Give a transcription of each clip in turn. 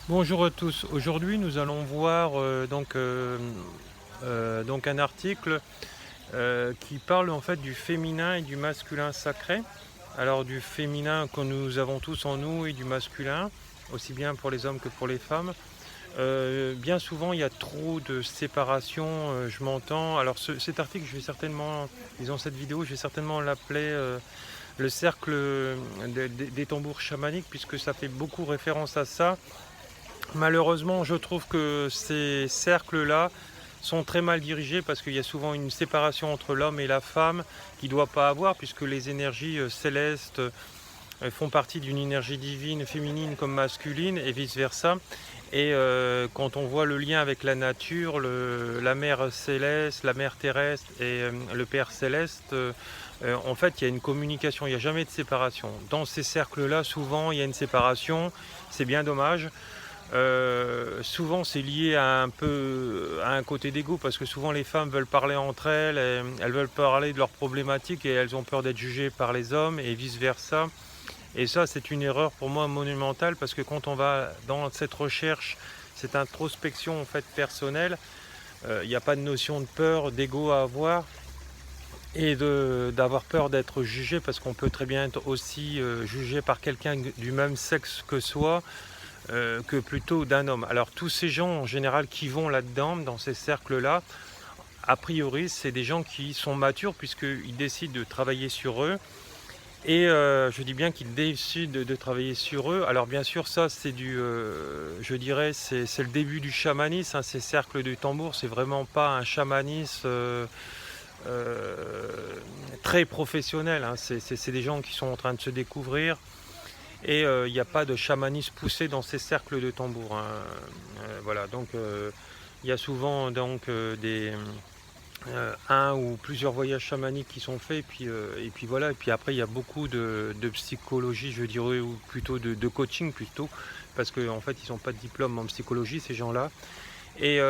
Bonjour à tous, aujourd'hui nous allons voir donc un article qui parle en fait du féminin et du masculin sacré. Alors du féminin que nous avons tous en nous et du masculin, aussi bien pour les hommes que pour les femmes. Bien souvent il y a trop de séparation, je m'entends. Alors cet article, je vais certainement, disons cette vidéo, je vais certainement l'appeler le cercle des tambours chamaniques, puisque ça fait beaucoup référence à ça. Malheureusement, je trouve que ces cercles-là sont très mal dirigés parce qu'il y a souvent une séparation entre l'homme et la femme qui ne doit pas avoir, puisque les énergies célestes font partie d'une énergie divine féminine comme masculine et vice-versa. Et quand on voit le lien avec la nature, la mère céleste, la mère terrestre et le père céleste, en fait il y a une communication, il n'y a jamais de séparation. Dans ces cercles-là, souvent il y a une séparation, c'est bien dommage. Souvent c'est lié à un côté d'ego, parce que souvent les femmes veulent parler entre elles, elles veulent parler de leurs problématiques et elles ont peur d'être jugées par les hommes et vice versa. Et ça c'est une erreur pour moi monumentale, parce que quand on va dans cette recherche, cette introspection en fait personnelle, il n'y a pas de notion de peur, d'ego à avoir et d'avoir peur d'être jugé, parce qu'on peut très bien être aussi jugé par quelqu'un du même sexe que soi, que plutôt d'un homme. Alors tous ces gens en général qui vont là-dedans, dans ces cercles-là, a priori c'est des gens qui sont matures, puisqu'ils décident de travailler sur eux. Et je dis bien qu'ils décident de travailler sur eux. Alors bien sûr ça c'est je dirais c'est le début du chamanisme, hein, ces cercles du tambour, c'est vraiment pas un chamanisme très professionnel, hein. C'est des gens qui sont en train de se découvrir. Et il n'y a pas de chamanisme poussé dans ces cercles de tambour, hein. Voilà, donc il y a souvent donc un ou plusieurs voyages chamaniques qui sont faits, et puis voilà, et puis après il y a beaucoup de psychologie, je dirais, ou plutôt de coaching plutôt, parce qu'en fait ils n'ont pas de diplôme en psychologie, ces gens-là. Et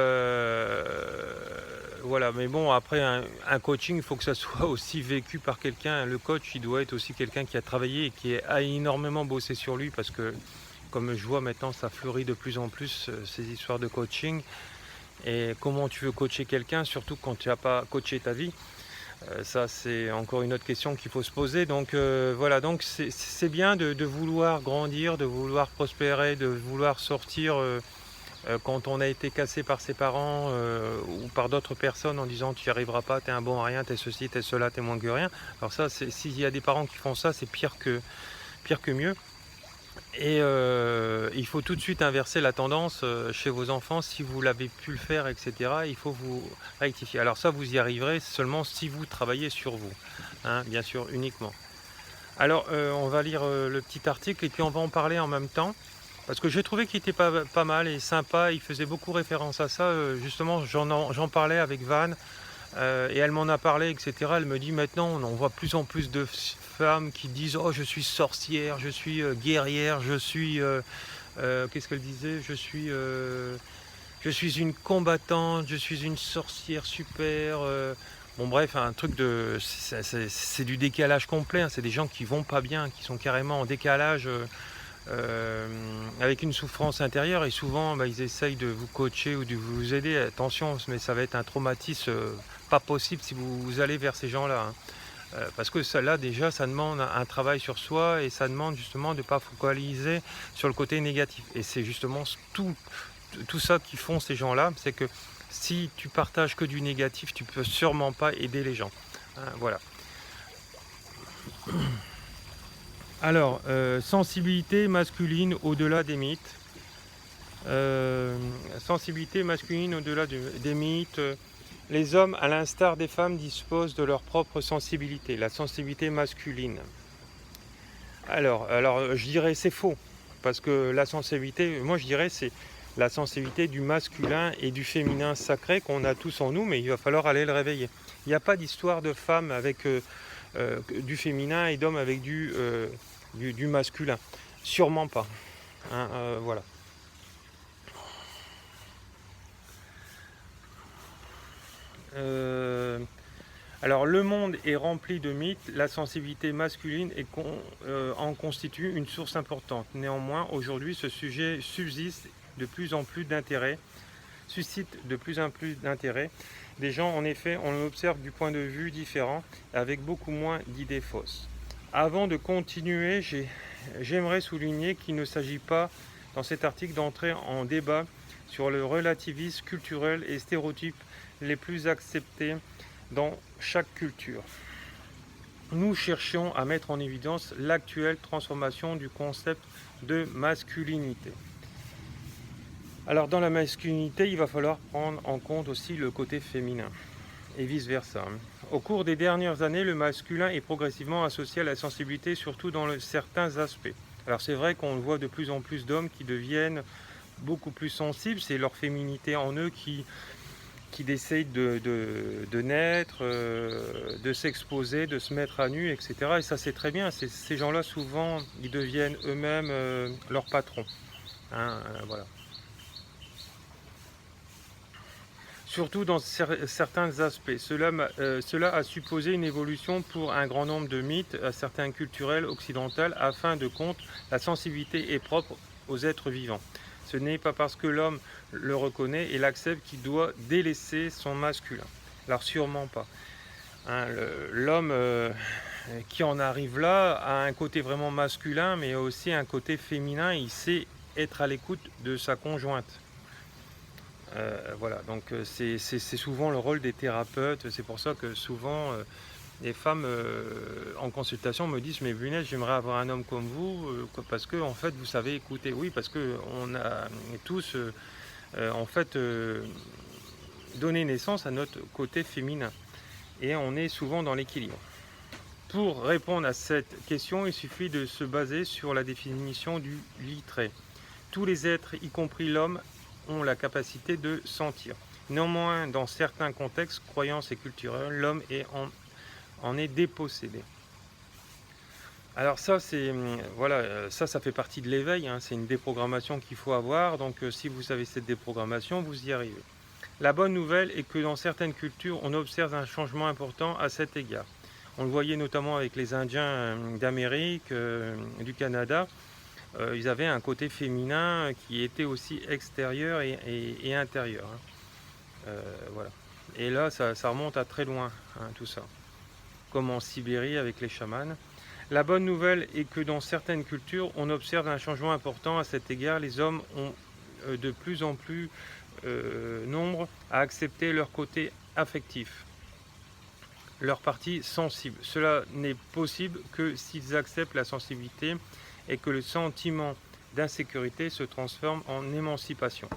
voilà, mais bon, après un coaching, il faut que ça soit aussi vécu par quelqu'un. Le coach, il doit être aussi quelqu'un qui a travaillé et qui a énormément bossé sur lui, parce que comme je vois maintenant, ça fleurit de plus en plus ces histoires de coaching. Et comment tu veux coacher quelqu'un, surtout quand tu n'as pas coaché ta vie? Ça c'est encore une autre question qu'il faut se poser. Donc voilà, donc c'est bien de vouloir grandir, de vouloir prospérer, de vouloir sortir quand on a été cassé par ses parents ou par d'autres personnes en disant tu n'y arriveras pas, t'es un bon à rien, t'es ceci, t'es cela, t'es moins que rien. Alors ça, s'il y a des parents qui font ça, c'est pire que mieux. Et il faut tout de suite inverser la tendance chez vos enfants. Si vous l'avez pu le faire, etc., il faut vous rectifier. Alors ça, vous y arriverez seulement si vous travaillez sur vous, hein, bien sûr, uniquement. Alors on va lire le petit article et puis on va en parler en même temps, parce que j'ai trouvé qu'il était pas mal et sympa. Il faisait beaucoup référence à ça, justement j'en parlais avec Van, et elle m'en a parlé, etc. Elle me dit maintenant on voit plus en plus de femmes qui disent oh je suis sorcière, je suis guerrière, je suis qu'est-ce qu'elle disait, je suis une combattante, je suis une sorcière super. Bon bref, un truc c'est du décalage complet, hein. C'est des gens qui vont pas bien, qui sont carrément en décalage, avec une souffrance intérieure, et souvent ils essayent de vous coacher ou de vous aider. Attention, mais ça va être un traumatisme pas possible si vous allez vers ces gens-là, hein. Parce que ça, là déjà ça demande un travail sur soi, et ça demande justement de ne pas focaliser sur le côté négatif. Et c'est justement tout ça qui font ces gens-là, c'est que si tu partages que du négatif, tu peux sûrement pas aider les gens, hein, voilà. Alors, sensibilité masculine au-delà des mythes. Sensibilité masculine au-delà des mythes. Les hommes, à l'instar des femmes, disposent de leur propre sensibilité, la sensibilité masculine. Alors je dirais c'est faux, parce que la sensibilité, moi je dirais c'est la sensibilité du masculin et du féminin sacré qu'on a tous en nous, mais il va falloir aller le réveiller. Il n'y a pas d'histoire de femme avec du féminin et d'homme avec du masculin. Sûrement pas. hein, voilà. Alors le monde est rempli de mythes, la sensibilité masculine en constitue une source importante. Néanmoins, aujourd'hui, ce sujet suscite de plus en plus d'intérêt. Des gens, en effet, on observe du point de vue différent, avec beaucoup moins d'idées fausses. Avant de continuer, j'aimerais souligner qu'il ne s'agit pas, dans cet article, d'entrer en débat sur le relativisme culturel et stéréotypes les plus acceptés dans chaque culture. Nous cherchions à mettre en évidence l'actuelle transformation du concept de masculinité. Alors dans la masculinité, il va falloir prendre en compte aussi le côté féminin et vice-versa. Au cours des dernières années, le masculin est progressivement associé à la sensibilité, surtout dans certains aspects. Alors c'est vrai qu'on voit de plus en plus d'hommes qui deviennent beaucoup plus sensibles, c'est leur féminité en eux qui décident de naître, de s'exposer, de se mettre à nu, etc. Et ça c'est très bien, ces gens-là souvent ils deviennent eux-mêmes leurs patrons. Hein, voilà. Surtout dans certains aspects. Cela a supposé une évolution pour un grand nombre de mythes, à certains culturels occidentaux, afin de compte la sensibilité est propre aux êtres vivants. Ce n'est pas parce que l'homme le reconnaît et l'accepte qu'il doit délaisser son masculin. Alors sûrement pas. Hein, l'homme qui en arrive là a un côté vraiment masculin, mais aussi un côté féminin. Il sait être à l'écoute de sa conjointe. Voilà, donc c'est souvent le rôle des thérapeutes. C'est pour ça que souvent les femmes en consultation me disent mais Bunel, j'aimerais avoir un homme comme vous parce que en fait vous savez écouter. Oui, parce que on a tous en fait donné naissance à notre côté féminin et on est souvent dans l'équilibre. Pour répondre à cette question, il suffit de se baser sur la définition du littré. Tous les êtres, y compris l'homme, ont la capacité de sentir. Néanmoins, dans certains contextes, croyances et culturels, l'homme en est dépossédé. Alors ça, ça fait partie de l'éveil, hein, c'est une déprogrammation qu'il faut avoir, donc si vous avez cette déprogrammation, vous y arrivez. La bonne nouvelle est que dans certaines cultures, on observe un changement important à cet égard. On le voyait notamment avec les Indiens d'Amérique, du Canada. Ils avaient un côté féminin qui était aussi extérieur et intérieur. Hein. Voilà. Et là, ça remonte à très loin, hein, tout ça. Comme en Sibérie avec les chamans. La bonne nouvelle est que dans certaines cultures, on observe un changement important à cet égard. Les hommes ont de plus en plus nombre à accepter leur côté affectif, leur partie sensible. Cela n'est possible que s'ils acceptent la sensibilité et que le sentiment d'insécurité se transforme en émancipation.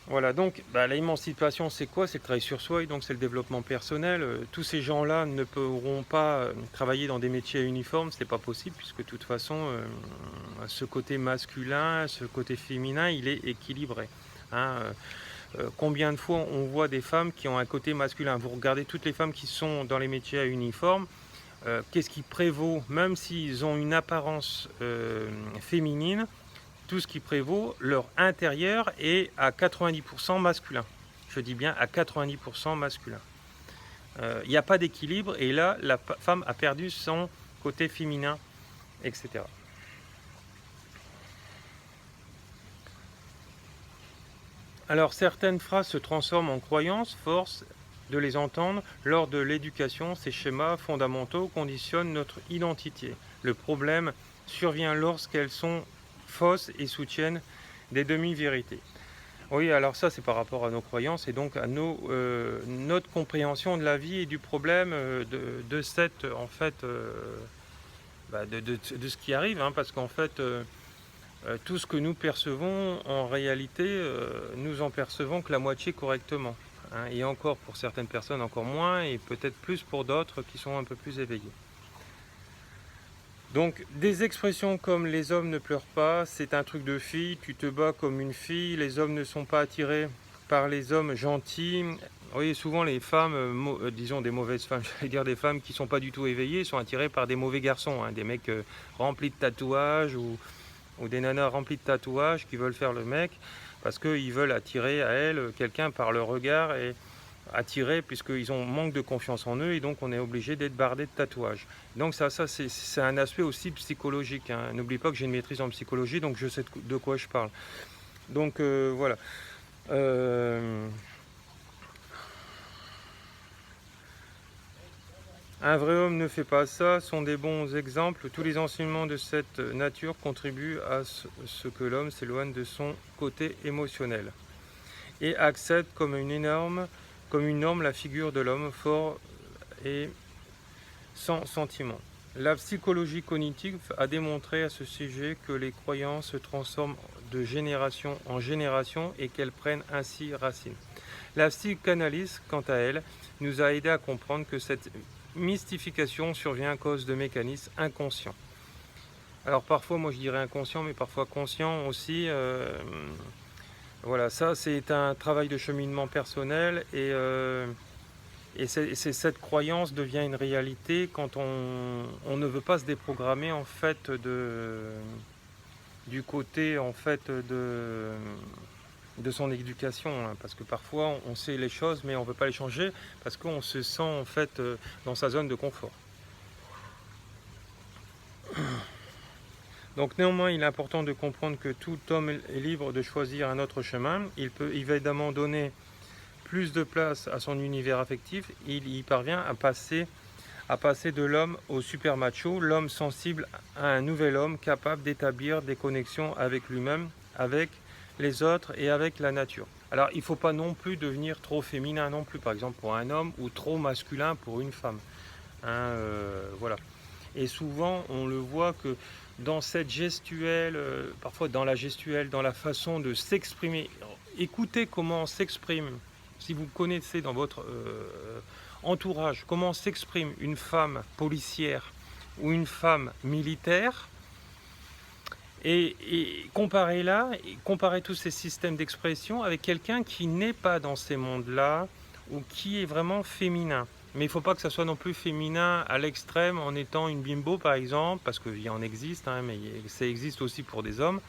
Voilà, donc l'émancipation c'est quoi? C'est le travail sur soi et donc c'est le développement personnel. Tous ces gens-là ne pourront pas travailler dans des métiers uniformes, c'est pas possible puisque de toute façon ce côté masculin, ce côté féminin, il est équilibré. Hein. Combien de fois on voit des femmes qui ont un côté masculin? Vous regardez toutes les femmes qui sont dans les métiers à uniforme. Qu'est-ce qui prévaut, même s'ils ont une apparence féminine, tout ce qui prévaut, leur intérieur est à 90% masculin. Je dis bien à 90% masculin. Il n'y a pas d'équilibre et là, la femme a perdu son côté féminin, etc. Alors certaines phrases se transforment en croyances, force de les entendre lors de l'éducation. Ces schémas fondamentaux conditionnent notre identité. Le problème survient lorsqu'elles sont fausses et soutiennent des demi-vérités. Oui, alors ça c'est par rapport à nos croyances et donc à notre compréhension de la vie et du problème de cette en fait de ce qui arrive, hein, parce qu'en fait tout ce que nous percevons en réalité nous en percevons que la moitié correctement. Hein, et encore pour certaines personnes encore moins et peut-être plus pour d'autres qui sont un peu plus éveillés. Donc des expressions comme les hommes ne pleurent pas, c'est un truc de fille, tu te bats comme une fille, les hommes ne sont pas attirés par les hommes gentils. Vous voyez souvent les femmes, disons des mauvaises femmes, j'allais dire des femmes qui ne sont pas du tout éveillées, sont attirées par des mauvais garçons, hein, des mecs remplis de tatouages ou ou des nanas remplies de tatouages qui veulent faire le mec parce qu'ils veulent attirer à elles quelqu'un par le regard et attirer puisqu'ils ont manque de confiance en eux et donc on est obligé d'être bardé de tatouages. Donc ça c'est un aspect aussi psychologique, hein. N'oublie pas que j'ai une maîtrise en psychologie, donc je sais de quoi je parle. Donc voilà. Un vrai homme ne fait pas ça, sont des bons exemples. Tous les enseignements de cette nature contribuent à ce que l'homme s'éloigne de son côté émotionnel et accepte comme une norme la figure de l'homme fort et sans sentiment. La psychologie cognitive a démontré à ce sujet que les croyances se transforment de génération en génération et qu'elles prennent ainsi racine. La psychanalyse, quant à elle, nous a aidé à comprendre que cette mystification survient à cause de mécanismes inconscients. Alors parfois, moi je dirais inconscient, mais parfois conscient aussi. Voilà, ça c'est un travail de cheminement personnel et cette croyance devient une réalité quand on ne veut pas se déprogrammer en fait du côté en fait de son éducation, hein, parce que parfois on sait les choses mais on ne veut pas les changer parce qu'on se sent en fait dans sa zone de confort. Donc néanmoins il est important de comprendre que tout homme est libre de choisir un autre chemin. Il peut évidemment donner plus de place à son univers affectif. Il y parvient à passer de l'homme au super macho, l'homme sensible à un nouvel homme capable d'établir des connexions avec lui-même, avec les autres et avec la nature. Alors il ne faut pas non plus devenir trop féminin non plus, par exemple pour un homme, ou trop masculin pour une femme. Hein, voilà. Et souvent on le voit que dans cette gestuelle, parfois dans la gestuelle, dans la façon de s'exprimer, écoutez comment on s'exprime. Si vous connaissez dans votre entourage comment s'exprime une femme policière ou une femme militaire, et comparez tous ces systèmes d'expression avec quelqu'un qui n'est pas dans ces mondes-là ou qui est vraiment féminin. Mais il ne faut pas que ça soit non plus féminin à l'extrême en étant une bimbo par exemple, parce qu'il en existe, hein, mais ça existe aussi pour des hommes.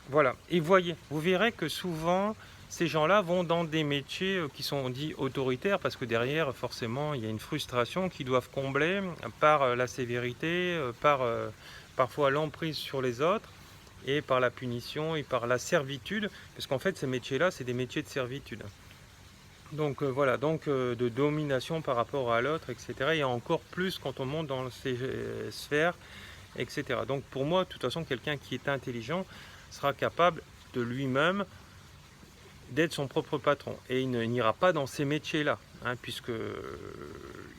Voilà, et vous verrez que souvent ces gens-là vont dans des métiers qui sont dits autoritaires parce que derrière forcément il y a une frustration qu'ils doivent combler par la sévérité, par parfois l'emprise sur les autres et par la punition et par la servitude, parce qu'en fait ces métiers-là c'est des métiers de servitude. Donc voilà, de domination par rapport à l'autre, etc. Et encore plus quand on monte dans ces sphères, etc. Donc pour moi, de toute façon, quelqu'un qui est intelligent sera capable de lui-même d'être son propre patron. Et il n'ira pas dans ces métiers-là, hein, puisque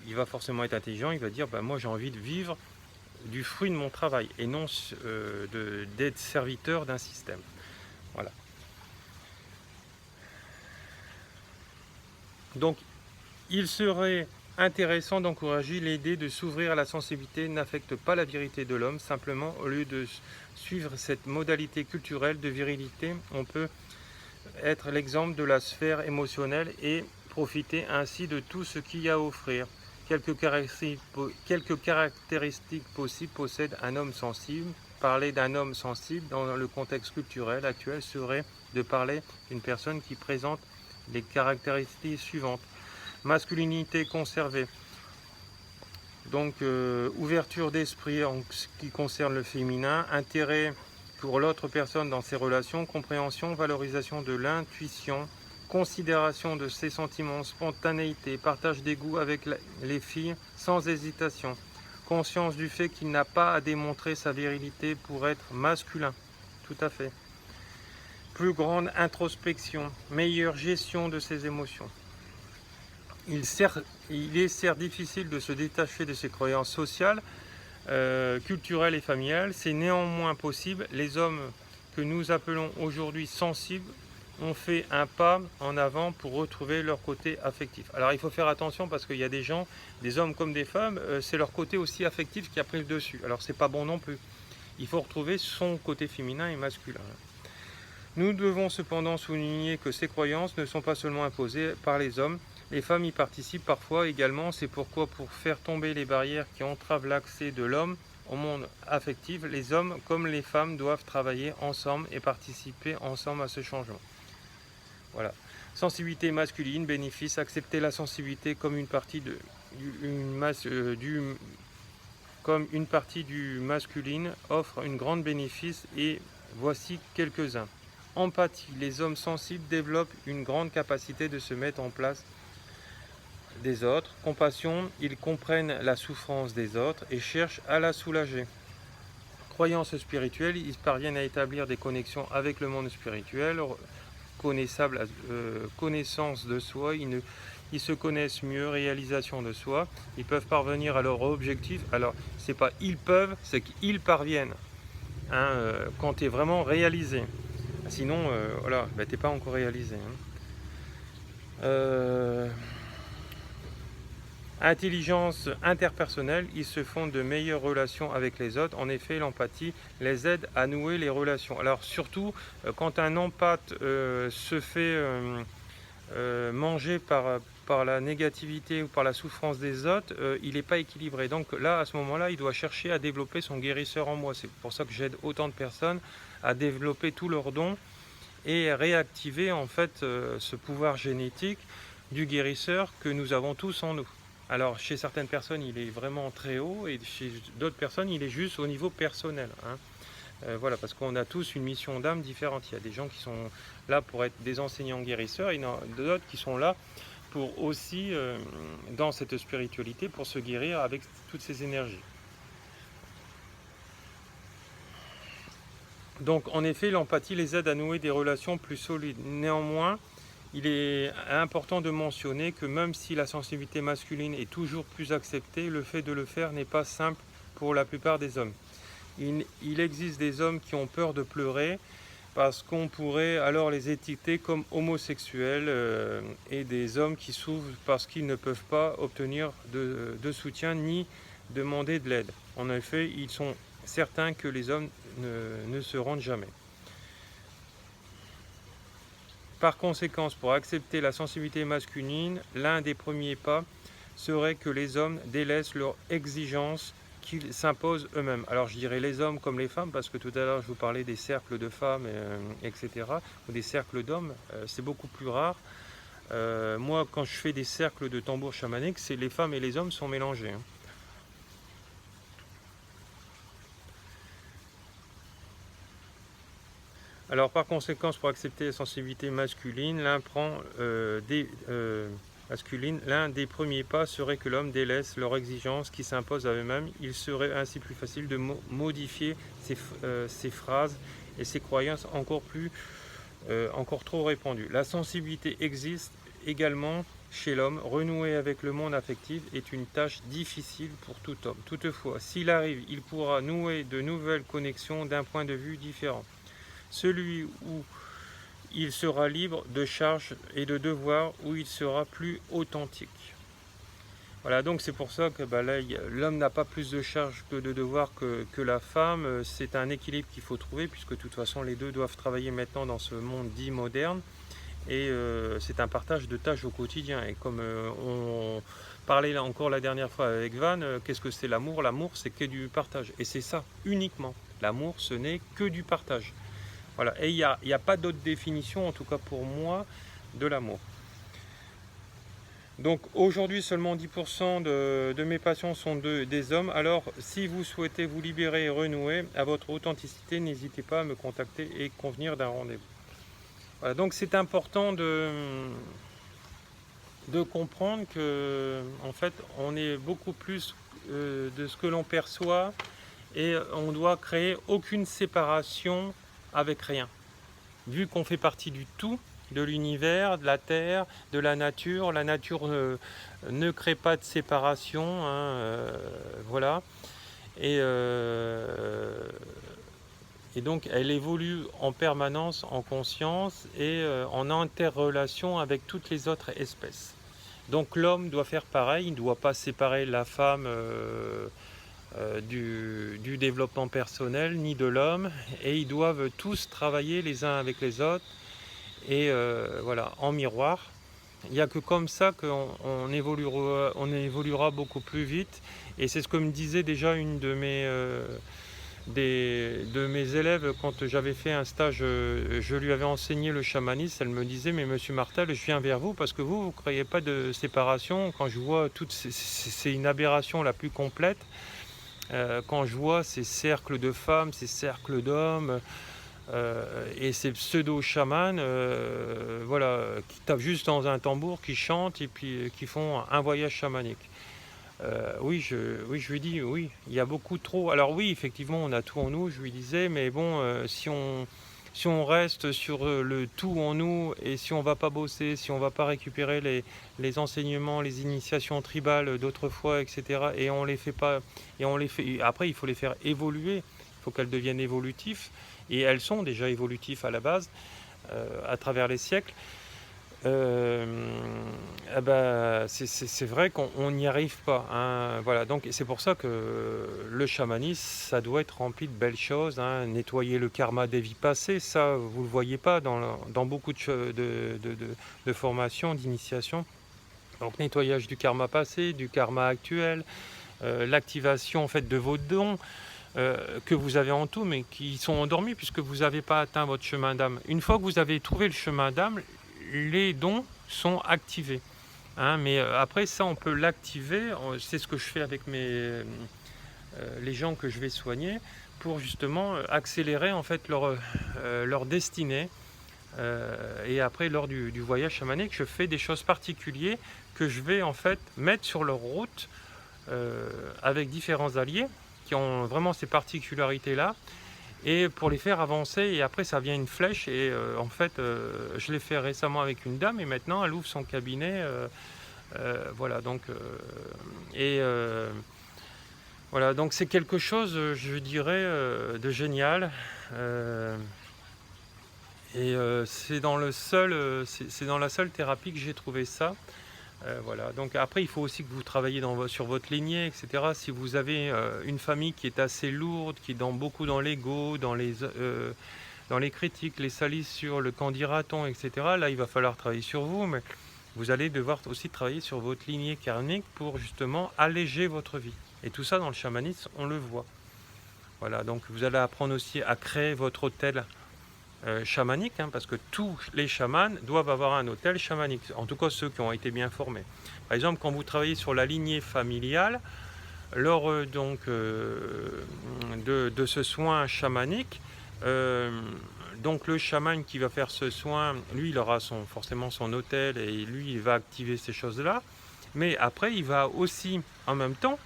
il va forcément être intelligent, il va dire moi j'ai envie de vivre du fruit de mon travail et non d'être serviteur d'un système. Voilà. Donc, il serait intéressant d'encourager l'idée de s'ouvrir à la sensibilité n'affecte pas la virilité de l'homme. Simplement, au lieu de suivre cette modalité culturelle de virilité, on peut être l'exemple de la sphère émotionnelle et profiter ainsi de tout ce qu'il y a à offrir. Quelques caractéristiques possibles possède un homme sensible. Parler d'un homme sensible dans le contexte culturel actuel serait de parler d'une personne qui présente les caractéristiques suivantes. Masculinité conservée, donc ouverture d'esprit en ce qui concerne le féminin, intérêt pour l'autre personne dans ses relations, compréhension, valorisation de l'intuition, considération de ses sentiments, spontanéité, partage des goûts avec les filles sans hésitation, conscience du fait qu'il n'a pas à démontrer sa virilité pour être masculin, tout à fait. Plus grande introspection, meilleure gestion de ses émotions. Il est certes difficile de se détacher de ses croyances sociales, culturelles et familiales. C'est néanmoins possible. Les hommes que nous appelons aujourd'hui sensibles ont fait un pas en avant pour retrouver leur côté affectif. Alors il faut faire attention parce qu'il y a des gens, des hommes comme des femmes, c'est leur côté aussi affectif qui a pris le dessus. Alors c'est pas bon non plus. Il faut retrouver son côté féminin et masculin. Nous devons cependant souligner que ces croyances ne sont pas seulement imposées par les hommes, les femmes y participent parfois également. C'est pourquoi pour faire tomber les barrières qui entravent l'accès de l'homme au monde affectif, les hommes comme les femmes doivent travailler ensemble et participer ensemble à ce changement. Voilà. Sensibilité masculine, bénéfice, accepter la sensibilité comme une partie comme une partie du masculine offre une grande bénéfice et voici quelques-uns. Empathie, les hommes sensibles développent une grande capacité de se mettre en place des autres. Compassion, ils comprennent la souffrance des autres et cherchent à la soulager. Croyance spirituelle, ils parviennent à établir des connexions avec le monde spirituel, connaissance de soi, ils se connaissent mieux, réalisation de soi, ils peuvent parvenir à leur objectif. Alors, c'est pas ils peuvent, c'est qu'ils parviennent, hein, quand tu es vraiment réalisé. Sinon, voilà, ben, tu n'es pas encore réalisé. Hein. Intelligence interpersonnelle, ils se font de meilleures relations avec les autres. En effet, l'empathie les aide à nouer les relations. Alors surtout, quand un empathe se fait manger par la négativité ou par la souffrance des autres, il n'est pas équilibré. Donc là, à ce moment-là, il doit chercher à développer son guérisseur en moi. C'est pour ça que j'aide autant de personnes à développer tous leurs dons et réactiver en fait ce pouvoir génétique du guérisseur que nous avons tous en nous. Alors chez certaines personnes il est vraiment très haut et chez d'autres personnes il est juste au niveau personnel. Hein. Voilà, parce qu'on a tous une mission d'âme différente. Il y a des gens qui sont là pour être des enseignants guérisseurs, et il y en a d'autres qui sont là pour aussi, dans cette spiritualité, pour se guérir avec toutes ces énergies. Donc en effet, l'empathie les aide à nouer des relations plus solides. Néanmoins, il est important de mentionner que même si la sensibilité masculine est toujours plus acceptée, le fait de le faire n'est pas simple pour la plupart des hommes. Il existe des hommes qui ont peur de pleurer parce qu'on pourrait alors les étiqueter comme homosexuels et des hommes qui souffrent parce qu'ils ne peuvent pas obtenir de soutien ni demander de l'aide. En effet, ils sont certains que les hommes ne se rendent jamais. Par conséquent, pour accepter la sensibilité masculine, l'un des premiers pas serait que les hommes délaissent leurs exigences qu'ils s'imposent eux-mêmes. Alors je dirais les hommes comme les femmes, parce que tout à l'heure je vous parlais des cercles de femmes, etc., ou des cercles d'hommes, c'est beaucoup plus rare. Moi, quand je fais des cercles de tambour chamanique, c'est les femmes et les hommes sont mélangés. Hein. Alors par conséquent, pour accepter la sensibilité masculine, l'un des premiers pas serait que l'homme délaisse leurs exigences qui s'imposent à eux-mêmes. Il serait ainsi plus facile de modifier ses phrases et ses croyances encore trop répandues. La sensibilité existe également chez l'homme. Renouer avec le monde affectif est une tâche difficile pour tout homme. Toutefois, s'il arrive, il pourra nouer de nouvelles connexions d'un point de vue différent. Celui où il sera libre de charges et de devoirs, où il sera plus authentique. Voilà, donc c'est pour ça que là, l'homme n'a pas plus de charges que de devoirs que la femme. C'est un équilibre qu'il faut trouver, puisque de toute façon les deux doivent travailler maintenant dans ce monde dit moderne. Et c'est un partage de tâches au quotidien. Et comme on parlait là encore la dernière fois avec Van, qu'est-ce que c'est l'amour? L'amour, c'est que du partage. Et c'est ça, uniquement. L'amour, ce n'est que du partage. Voilà. Et il n'y a pas d'autre définition, en tout cas pour moi, de l'amour. Donc aujourd'hui, seulement 10% de mes patients sont des hommes. Alors, si vous souhaitez vous libérer et renouer à votre authenticité, n'hésitez pas à me contacter et convenir d'un rendez-vous. Voilà. Donc c'est important de comprendre que, en fait, on est beaucoup plus de ce que l'on perçoit et on doit créer aucune séparation avec rien. Vu qu'on fait partie du tout, de l'univers, de la terre, de la nature ne crée pas de séparation, hein, voilà. Et donc elle évolue en permanence en conscience et en interrelation avec toutes les autres espèces. Donc l'homme doit faire pareil, il ne doit pas séparer la femme du développement personnel ni de l'homme, et ils doivent tous travailler les uns avec les autres et voilà, en miroir, Il n'y a que comme ça on évoluera beaucoup plus vite. Et c'est ce que me disait déjà une de mes élèves quand j'avais fait un stage. Je lui avais enseigné le chamanisme. Elle me disait, mais monsieur Martel, je viens vers vous parce que vous ne croyez pas de séparation. Quand je vois toutes c'est une aberration la plus complète. Quand je vois ces cercles de femmes, ces cercles d'hommes, et ces pseudo-chamans, voilà, qui tapent juste dans un tambour, qui chantent et puis qui font un voyage chamanique. Oui, je lui dis, oui, il y a beaucoup trop. Alors oui, effectivement, on a tout en nous, je lui disais, mais bon, si on reste sur le tout en nous et si on va pas bosser, si on va pas récupérer les enseignements, les initiations tribales d'autrefois, etc., et on les fait pas, et on les fait, après, il faut les faire évoluer, il faut qu'elles deviennent évolutives, et elles sont déjà évolutives à la base, à travers les siècles. Euh, c'est vrai qu'on n'y arrive pas, hein. Voilà, donc c'est pour ça que le chamanisme, ça doit être rempli de belles choses, hein. Nettoyer le karma des vies passées, ça vous le voyez pas dans beaucoup de formations, d'initiation. Donc nettoyage du karma passé, du karma actuel, l'activation en fait de vos dons que vous avez en tout, mais qui sont endormis puisque vous n'avez pas atteint votre chemin d'âme. Une fois que vous avez trouvé le chemin d'âme, les dons sont activés, hein. Mais après ça, on peut l'activer. C'est ce que je fais avec les gens que je vais soigner pour justement accélérer en fait leur destinée. Et après, lors du voyage chamanique, je fais des choses particulières que je vais en fait mettre sur leur route avec différents alliés qui ont vraiment ces particularités-là et pour les faire avancer. Et après, ça vient une flèche. Et en fait, je l'ai fait récemment avec une dame et maintenant, elle ouvre son cabinet. Voilà, donc, voilà, donc c'est quelque chose, je dirais, de génial. C'est dans c'est dans la seule thérapie que j'ai trouvé ça. Voilà. Donc après, il faut aussi que vous travaillez sur votre lignée, etc. Si vous avez une famille qui est assez lourde, qui est beaucoup dans l'ego, dans les critiques, les salissures, le qu'en dira-t-on, etc. Là, il va falloir travailler sur vous, mais vous allez devoir aussi travailler sur votre lignée karmique pour justement alléger votre vie. Et tout ça dans le chamanisme, on le voit. Voilà. Donc vous allez apprendre aussi à créer votre hôtel chamanique, hein, parce que tous les chamans doivent avoir un hôtel chamanique, en tout cas ceux qui ont été bien formés. Par exemple, quand vous travaillez sur la lignée familiale, lors de ce soin chamanique, donc le chaman qui va faire ce soin, lui il aura forcément son hôtel et lui il va activer ces choses-là, mais après il va aussi en même temps,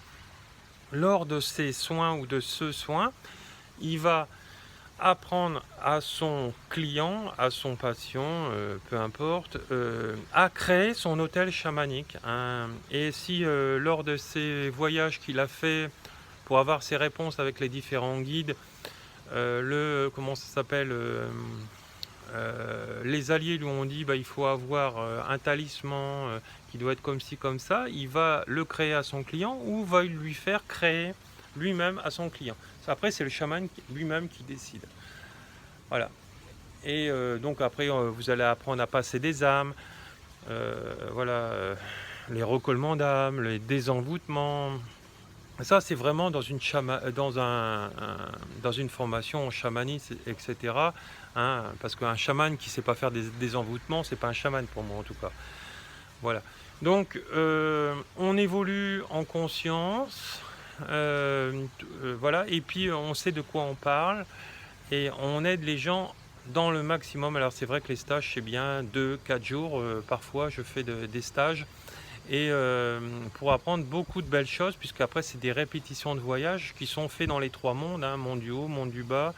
lors de ces soins ou de ce soin, il va apprendre à son client, à son patient, peu importe, à créer son hôtel chamanique, hein. Et si lors de ces voyages qu'il a fait pour avoir ses réponses avec les différents guides, comment ça s'appelle, les alliés lui ont dit il faut avoir un talisman qui doit être comme ci, comme ça, il va le créer à son client ou va lui faire créer lui-même à son client. Après, c'est le chaman lui-même qui décide. Voilà. Et donc après, vous allez apprendre à passer des âmes, voilà, les recollements d'âmes, les désenvoûtements. Ça, c'est vraiment dans une formation en chamanisme, etc. Hein, parce qu'un chaman qui ne sait pas faire des désenvoûtements, c'est pas un chaman pour moi en tout cas. Voilà. Donc, on évolue en conscience. Voilà. Et puis, on sait de quoi on parle. Et on aide les gens dans le maximum. Alors c'est vrai que les stages c'est bien 2-4 jours, parfois je fais des stages et pour apprendre beaucoup de belles choses, puisque après c'est des répétitions de voyages qui sont faits dans les 3 mondes, hein, monde du haut, monde du bas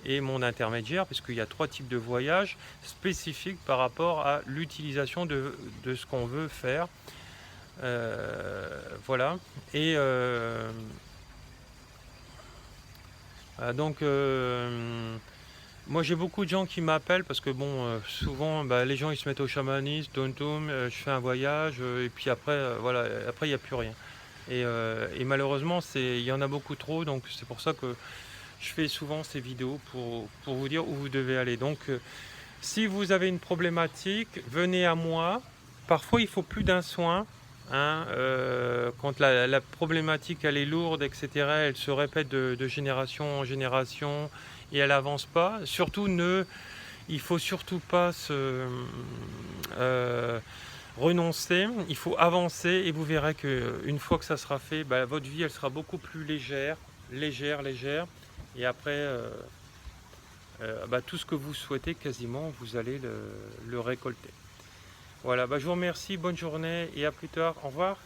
et monde intermédiaire, puisqu'il y a 3 types de voyages spécifiques par rapport à l'utilisation de ce qu'on veut faire. Voilà. Et donc moi j'ai beaucoup de gens qui m'appellent parce que bon souvent les gens ils se mettent au chamanisme, je fais un voyage et puis après voilà, après il n'y a plus rien. Et malheureusement il y en a beaucoup trop, donc c'est pour ça que je fais souvent ces vidéos pour vous dire où vous devez aller. Donc si vous avez une problématique, venez à moi. Parfois il faut plus d'un soin, hein, quand la problématique elle est lourde, etc., elle se répète de génération en génération et elle avance pas. Surtout il faut surtout pas renoncer, il faut avancer et vous verrez qu'une fois que ça sera fait, bah, votre vie elle sera beaucoup plus légère, légère et après bah, tout ce que vous souhaitez quasiment vous allez le récolter. Voilà, bah, je vous remercie, bonne journée et à plus tard, au revoir.